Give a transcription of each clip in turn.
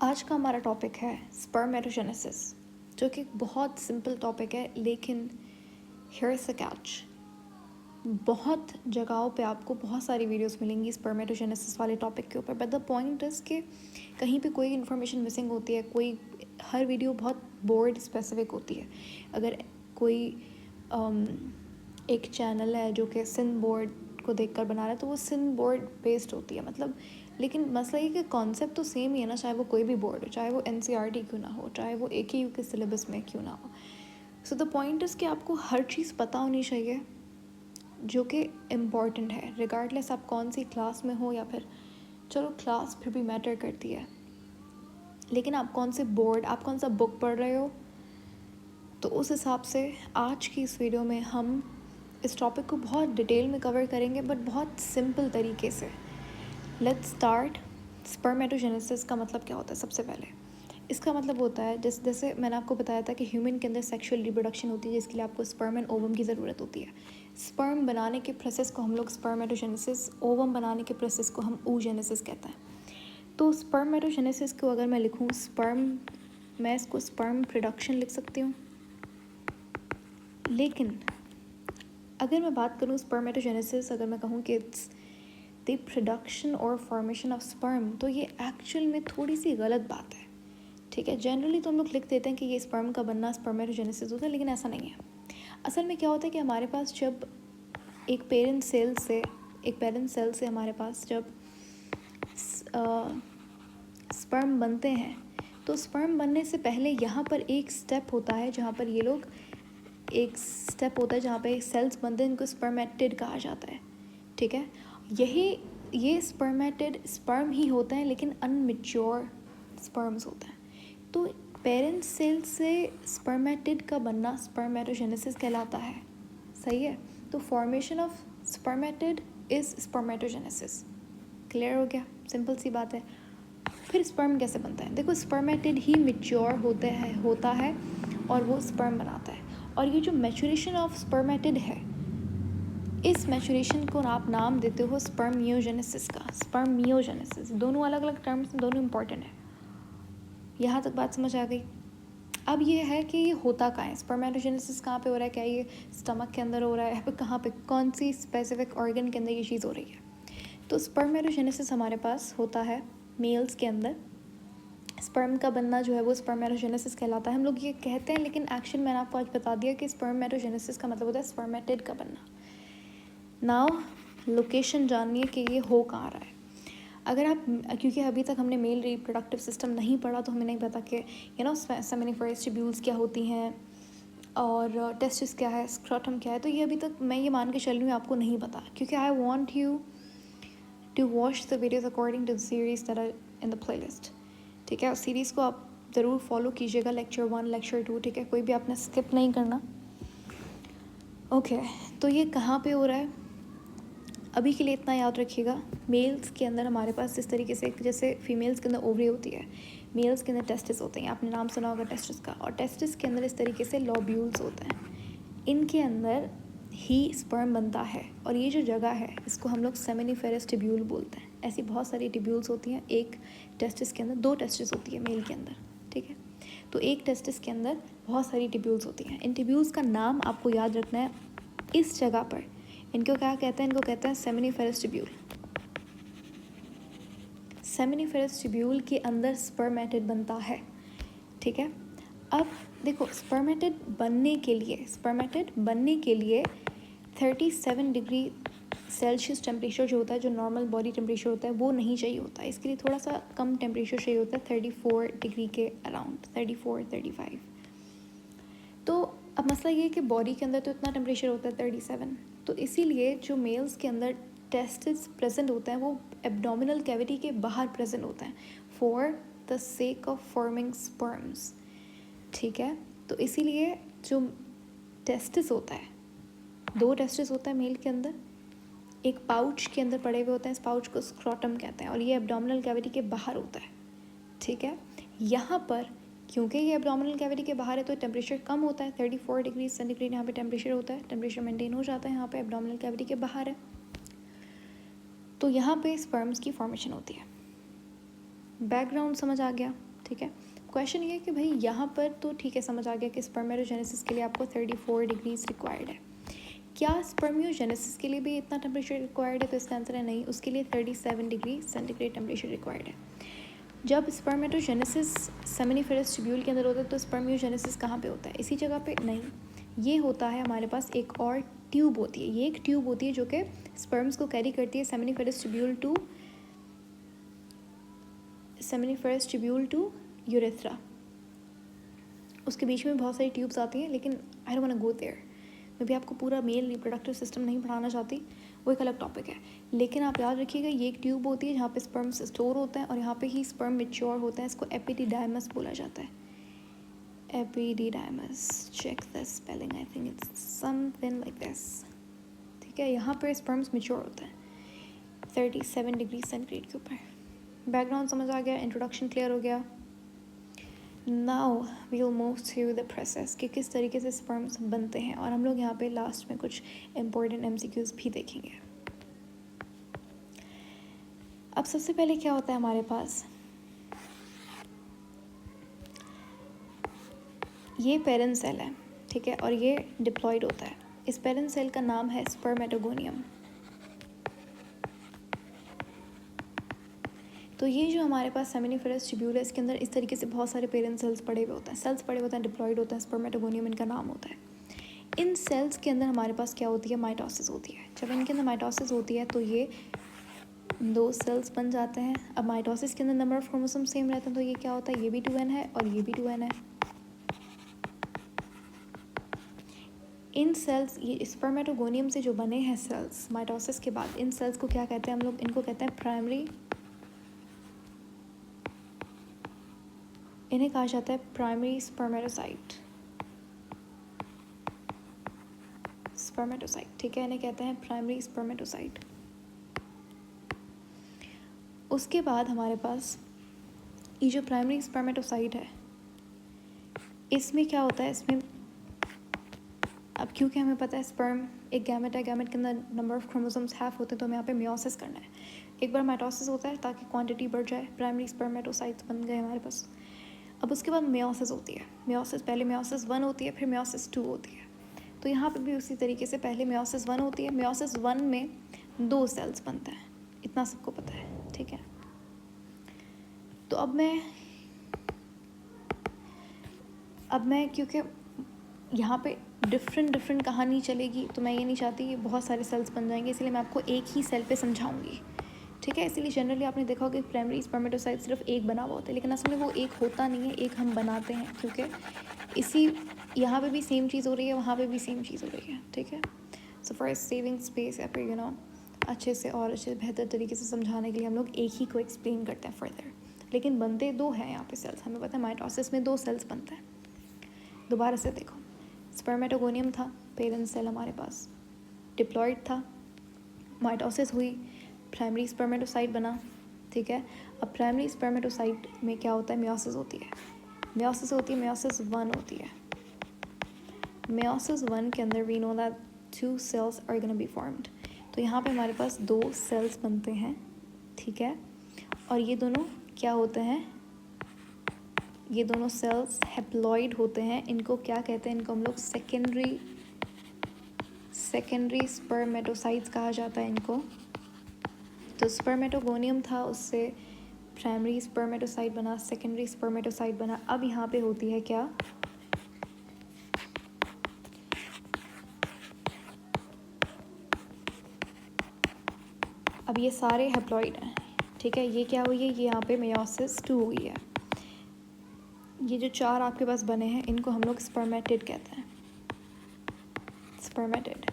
आज का हमारा टॉपिक है स्पर्मेटोजेनेसिस, जो कि बहुत सिंपल टॉपिक है, लेकिन हियर इज द कैच। बहुत जगहों पे आपको बहुत सारी वीडियोस मिलेंगी स्पर्मेटोजेनेसिस वाले टॉपिक के ऊपर, बट द पॉइंट इज़ कि कहीं पे कोई इन्फॉर्मेशन मिसिंग होती है। हर वीडियो बहुत बोर्ड स्पेसिफिक होती है। अगर कोई एक चैनल है जो कि सिंध बोर्ड को देखकर बना रहा है, तो वो सिंध बोर्ड बेस्ड होती है, मतलब। लेकिन मसला ये कि कॉन्सेप्ट तो सेम ही है ना, चाहे वो कोई भी बोर्ड हो, चाहे वो NCERT क्यों ना हो, चाहे वो AKU के सिलेबस में क्यों ना हो। सो द पॉइंट इज़ कि आपको हर चीज़ पता होनी चाहिए जो कि इम्पॉर्टेंट है, रिगार्डलेस आप कौन सी क्लास में हो, या फिर चलो क्लास फिर भी मैटर करती है, लेकिन आप कौन सा बुक पढ़ रहे हो। तो उस हिसाब से आज की इस वीडियो में हम इस टॉपिक को बहुत डिटेल में कवर करेंगे, बट बहुत सिंपल तरीके से। Let's start. स्पर्मेटोजेनेसिस का मतलब क्या होता है? सबसे पहले इसका मतलब होता है, जैसे मैंने आपको बताया था कि ह्यूमन के अंदर सेक्सुअल रिप्रोडक्शन होती है, जिसके लिए आपको स्पर्म एंड ओवम की ज़रूरत होती है। स्पर्म बनाने के प्रोसेस को हम लोग स्पर्मेटोजेनेसिस, ओवम बनाने के प्रोसेस को हम oogenesis कहते हैं। तो स्पर्मेटोजेनेसिस को अगर मैं लिखूँ मैं इसको स्पर्म प्रोडक्शन लिख सकती हूँ। लेकिन अगर मैं बात करूँ स्पर्मेटोजेनेसिस, अगर मैं कहूँ कि इट्स द प्रोडक्शन और फॉर्मेशन ऑफ स्पर्म, तो ये एक्चुअल में थोड़ी सी गलत बात है। ठीक है, जनरली तो हम लोग लिख देते हैं कि ये स्पर्म का बनना स्पर्मेटोजेनेसिस होता है, लेकिन ऐसा नहीं है। असल में क्या होता है कि हमारे पास जब एक पेरेंट सेल से हमारे पास जब स्पर्म बनते हैं, तो स्पर्म बनने से पहले यहाँ पर एक स्टेप होता है जहाँ पे सेल्स बनते हैं, इनको स्पर्मेटिड कहा जाता है। ठीक है, ये स्पर्मेटिड स्पर्म ही होते हैं, लेकिन अनमेच्योर स्पर्म्स होते हैं। तो पेरेंट सेल से स्पर्मेटिड का बनना स्पर्मेटोजेनेसिस कहलाता है। सही है, तो formation of spermatid is spermatogenesis. Clear हो गया? सिंपल सी बात है। फिर स्पर्म कैसे बनता है? देखो, स्पर्मेटिड ही मेच्योर होता है और वो स्पर्म बनाता है। और ये जो मैच्योरेशन ऑफ स्पर्मेटिड है, इस मैच्योरेशन को आप नाम देते हो स्पर्मियोजेनेसिस का। स्पर्मियोजेनेसिस, दोनों अलग अलग टर्म्स हैं, दोनों इंपॉर्टेंट है। यहाँ तक बात समझ आ गई? अब ये है कि ये होता कहाँ है, स्पर्मेटोजेनेसिस कहाँ पे हो रहा है? क्या ये स्टमक के अंदर हो रहा है, या फिर कहाँ पे, कौन सी स्पेसिफिक ऑर्गन के अंदर ये चीज़ हो रही है? तो स्पर्मेटोजेनेसिस हमारे पास होता है मेल्स के अंदर। स्पर्म का बनना जो है वो स्पर्मेटोजेनेसिस कहलाता है। हम लोग ये कहते हैं, लेकिन एक्शन मैंने आपको आज बता दिया कि स्पर्मेटोजेनेसिस का मतलब होता है स्पर्मेटिड का बनना। नाउ लोकेशन जानिए कि ये हो कहाँ रहा है। अगर आप, क्योंकि अभी तक हमने मेल रिप्रोडक्टिव सिस्टम नहीं पढ़ा, तो हमें नहीं पता कि सेमिनिफरस ट्यूब्यूल्स क्या होती हैं और टेस्टिस क्या है, स्क्रॉटम क्या है। तो ये अभी तक मैं ये मान के चल रही हूँ आपको नहीं पता, क्योंकि I want you to watch the videos according to the series that are in the playlist. ठीक है, उस सीरीज़ को आप ज़रूर फॉलो कीजिएगा, लेक्चर 1, लेक्चर 2। ठीक है, कोई भी आपने स्किप नहीं करना। ओके, तो ये कहाँ पे हो रहा है? अभी के लिए इतना याद रखिएगा। मेल्स के अंदर हमारे पास इस तरीके से, जैसे फीमेल्स के अंदर ओवरी होती है, मेल्स के अंदर टेस्टिस होते हैं। आपने नाम सुना होगा टेस्टिस का। और टेस्टिस के अंदर इस तरीके से लॉब्यूल्स होते हैं, इनके अंदर ही स्पर्म बनता है। और ये जो जगह है, इसको हम लोग सेमिनिफेरस टिब्यूल बोलते हैं। ऐसी बहुत सारी टिब्यूल्स होती हैं। एक टेस्टिस के अंदर 2 टेस्टिस होती है मेल के अंदर। ठीक है, तो एक टेस्टिस के अंदर बहुत सारी टिब्यूल्स होती हैं। इन टिब्यूल्स का नाम आपको याद रखना है। इस जगह पर इनको क्या कहते हैं? इनको कहते हैं सेमिनिफेरस टिब्यूल। सेमिनिफेरस टिब्यूल के अंदर स्पर्मेटिड बनता है। ठीक है, अब देखो, स्पर्मेटिड बनने के लिए 37 डिग्री सेल्सियस टेम्परेचर जो होता है, जो नॉर्मल बॉडी टेम्परेचर होता है, वो नहीं चाहिए होता है। इसके लिए थोड़ा सा कम टेम्परेचर चाहिए होता है, 34 डिग्री के अराउंड, 34-35। तो अब मसला ये है कि बॉडी के अंदर तो इतना टेम्परेचर होता है 37, तो इसीलिए जो मेल्स के अंदर टेस्टिस प्रेजेंट होते हैं, वो एब्डोमिनल कैविटी के बाहर प्रेजेंट होते हैं, for the sake of forming sperms. ठीक है, तो इसीलिए जो टेस्टिस होता है, 2 टेस्टिस होता है मेल के अंदर, एक पाउच के अंदर पड़े हुए होते हैं। इस पाउच को स्क्रॉटम कहते हैं, और ये एब्डोमिनल कैविटी के बाहर होता है। ठीक है, यहाँ पर क्योंकि ये एब्डोमिनल कैविटी के बाहर है, तो टेम्परेचर कम होता है, 34 डिग्री सेंटीग्रेड यहाँ पे टेम्परेचर होता है। टेम्परेचर मेंटेन हो जाता है यहाँ पे, एब्डोमिनल कैविटी के बाहर है। तो यहाँ पे स्पर्म्स की फॉर्मेशन होती है। बैकग्राउंड समझ आ गया? ठीक है। क्वेश्चन ये है कि भाई यहाँ पर तो ठीक है, समझ आ गया कि स्पर्मेटोजेनेसिस के लिए आपको 34 डिग्रीज रिक्वायर्ड है। क्या स्पर्मियोजेनेसिस के लिए भी इतना टेम्परेचर रिक्वायर्ड है? तो इसका आंसर है नहीं, उसके लिए 37 डिग्री सेंटीग्रेड टेम्परेचर रिक्वायर्ड है। जब स्पर्मेटोजेनेसिस सेमिनिफेरस ट्यूब्यूल के अंदर होता है तो स्पर्मियोजेनेसिस कहाँ पे होता है? इसी जगह पे नहीं, ये होता है हमारे पास एक और ट्यूब होती है। ये एक ट्यूब होती है जो कि स्पर्म्स को कैरी करती है सेमिनिफेरस ट्यूब्यूल टू यूरेथ्रा। उसके बीच में बहुत सारी ट्यूब्स आती हैं, लेकिन I don't want to go there. मैं भी आपको पूरा मेल रिप्रोडक्टिव सिस्टम नहीं पढ़ाना चाहती, वो एक अलग टॉपिक है। लेकिन आप याद रखिएगा, ये एक ट्यूब होती है जहाँ पे स्पर्म्स स्टोर होते हैं और यहाँ पे ही स्पर्म मैच्योर होते हैं। इसको एपिडिडाइमस बोला जाता है। Epididymis, check the spelling, I think it's something like this. ठीक है, यहाँ पर स्पर्म्स मैच्योर होते हैं 37 डिग्री सेंटीग्रेड के ऊपर। बैकग्राउंड समझ आ गया, इंट्रोडक्शन क्लियर हो गया। Now we will move through the process कि किस तरीके से स्पर्म्स बनते हैं, और हम लोग यहाँ पे लास्ट में कुछ इम्पोर्टेंट MCQs भी देखेंगे। अब सबसे पहले क्या होता है हमारे पास, ये पेरेंट सेल है, ठीक है, और ये डिप्लॉयड होता है। इस पेरेंट सेल का नाम है स्पर्मेटोगोनियम। तो ये जो हमारे पास सेमिनिफेरस ट्यूब्यूल है, इसके अंदर इस तरीके से बहुत सारे पेरेंट सेल्स पड़े हुए होते हैं, डिप्लॉयड होते हैं, स्पर्मेटोगोनियम इनका नाम होता है। इन सेल्स के अंदर हमारे पास क्या होती है? माइटोसिस होती है। जब इनके अंदर माइटोसिस होती है तो ये 2 सेल्स बन जाते हैं। अब माइटोसिस के अंदर नंबर ऑफ क्रोमोसोम सेम रहते हैं, तो ये क्या होता है? ये भी 2n है और ये भी 2n है। इन सेल्स, ये स्पर्मेटोगोनियम से जो बने हैं सेल्स माइटोसिस के बाद, इन सेल्स को क्या कहते हैं हम लोग? इनको कहते हैं प्राइमरी, इन्हें कहा जाता है प्राइमरी स्पर्मेटोसाइट। ठीक है, इन्हें कहते हैं प्राइमरी स्पर्मेटोसाइट। उसके बाद हमारे पास ये जो प्राइमरी स्पर्मेटोसाइट है, इसमें क्या होता है? इसमें अब क्योंकि हमें पता है स्पर्म एक गैमेट है, गैमेट के अंदर नंबर ऑफ क्रोमोसोम्स हाफ होते हैं, तो हमें यहाँ पे मियोसिस करना है। एक बार माइटोसिस होता है ताकि क्वांटिटी बढ़ जाए, प्राइमरी स्पर्मेटोसाइट्स बन गए हमारे पास। अब उसके बाद मियोसिस होती है। पहले मियोसिस 1 होती है, फिर मियोसिस 2 होती है। तो यहाँ पे भी उसी तरीके से पहले मियोसिस 1 होती है। मियोसिस 1 में 2 सेल्स बनते हैं, इतना सबको पता है, ठीक है। तो अब मैं क्योंकि यहाँ पे डिफरेंट कहानी चलेगी, तो मैं ये नहीं चाहती कि बहुत सारे सेल्स बन जाएंगे, इसलिए मैं आपको एक ही सेल पे समझाऊंगी, ठीक है। इसीलिए जनरली आपने देखा होगा कि प्राइमरी स्पर्मेटोसाइट सिर्फ एक बना हुआ होता है, लेकिन असल में वो एक होता नहीं है, एक हम बनाते हैं, क्योंकि इसी यहाँ पे भी सेम चीज़ हो रही है, वहाँ पे भी सेम चीज़ हो रही है, ठीक है। सो फॉर सेविंग स्पेस या फिर अच्छे से और अच्छे बेहतर तरीके से समझाने के लिए हम लोग एक ही को एक्सप्लेन करते हैं फर्दर, लेकिन बनते 2 हैं यहाँ पे सेल्स। हमें पता है माइटोसिस में 2 सेल्स बनते हैं। दोबारा से देखो, स्पर्मेटोगोनियम था पेरेंट सेल हमारे पास, डिप्लॉयड था, माइटोसिस हुई, प्राइमरी स्पर्मेटोसाइट बना, ठीक है। अब प्राइमरी स्पर्मेटोसाइट में क्या होता है? मियोसिस होती है। मियोसिस 1 होती है। मियोसिस 1 के अंदर we know that 2 cells are gonna be formed. तो यहाँ पे हमारे पास 2 सेल्स बनते हैं, ठीक है। और ये दोनों क्या होते हैं? ये दोनों सेल्स हैप्लॉइड होते हैं। इनको क्या कहते हैं? इनको हम लोग सेकेंडरी स्पर्मेटोसाइट्स कहा जाता है इनको। तो स्पर्मेटोगोनियम था, उससे प्राइमरी स्पर्मेटोसाइट बना, सेकेंडरी स्पर्मेटोसाइट बना। अब यहाँ पे होती है क्या? अब ये सारे हैप्लॉइड हैं, ठीक है। ये क्या हुई है? ये यहाँ पे मेयोसिस 2 हुई है। ये जो 4 आपके पास बने हैं, इनको हम लोग स्पर्मेटिड कहते हैं, स्पर्मेटिड,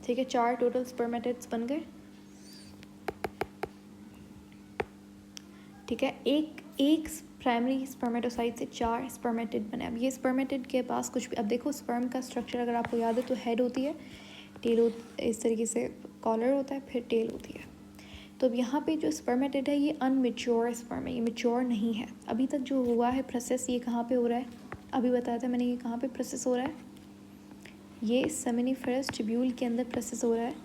ठीक है। 4 टोटल स्पर्मेटिड्स बन गए, ठीक है। एक प्राइमरी स्पर्मेटोसाइट से 4 स्पर्मेटिड बने। अब ये स्पर्मेटिड के पास कुछ भी, अब देखो स्पर्म का स्ट्रक्चर अगर आपको याद है तो हेड होती है, टेल इस तरीके से कॉलर होता है, फिर टेल होती है। तो अब यहाँ पे जो स्पर्मेटिड है, ये अनमेच्योर स्पर्म है, ये मेच्योर नहीं है। अभी तक जो हुआ है प्रोसेस, ये कहाँ पे हो रहा है? अभी बताया था मैंने, ये कहाँ पे प्रोसेस हो रहा है? ये सेमिनिफेरस ट्यूब्यूल के अंदर प्रोसेस हो रहा है,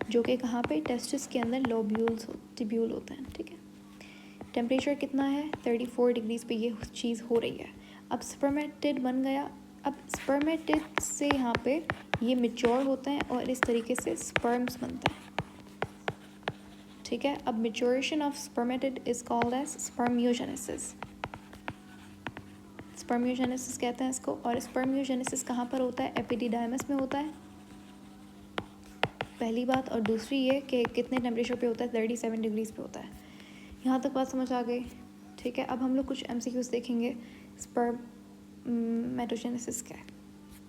जो कि कहाँ पे? टेस्टिस के अंदर ट्यूब्यूल होते हैं, ठीक है। टेम्परेचर कितना है 34 डिग्रीज पे ये चीज़ हो रही है। अब स्पर्मेटिड बन गया। अब स्पर्मेटिड से यहाँ पे ये मैच्योर होते हैं और इस तरीके से स्पर्म्स बनते हैं, ठीक है। अब maturation of spermatid is called as spermiogenesis. Spermiogenesis कहते हैं इसको। और स्पर्मियोजेनेसिस कहाँ पर होता है? एपिडिडाइमस में होता है, पहली बात। और दूसरी ये कि कितने टेम्परेचर पे होता है? 37 डिग्रीज पे होता है। यहाँ तक बात समझ आ गई, ठीक है। अब हम लोग कुछ MCQs देखेंगे स्पर्मेटोजेनेसिस का।